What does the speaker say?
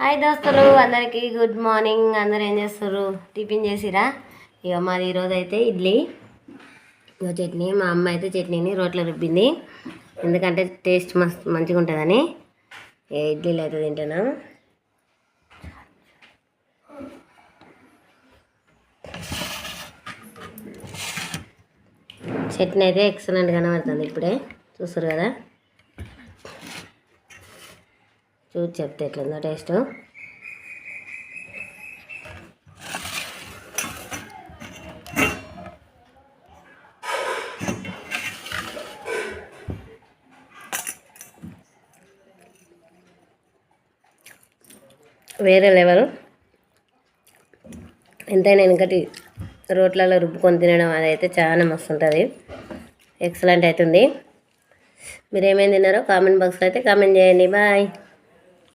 Hi దోస్తులు అందరికీ good morning. అందరు ఏం చేస్తారు? టిఫిన్ చేసిరా? ఇక మాది ఈరోజు అయితే ఇడ్లీ చట్నీ. మా అమ్మ అయితే చట్నీని రోట్లో రుబ్బింది, ఎందుకంటే టేస్ట్ మంచిగా ఉంటుందని. ఇడ్లీలు అయితే తింటున్నాం. చట్నీ అయితే ఎక్సలెంట్ కనబడుతుంది. ఇప్పుడే చూస్తారు కదా, చూసి చెప్తే ఎట్లుందో టేస్ట్. వేరే లెవెల్. ఎంతైనా వెనకటి రోట్లలో రుబ్బుకొని తినడం అదైతే చాలా మస్తు ఉంటుంది. ఎక్సలెంట్ అవుతుంది. మీరు ఏమేమి తిన్నారో కామెంట్ బాక్స్లో అయితే కామెంట్ చేయండి. బాయ్.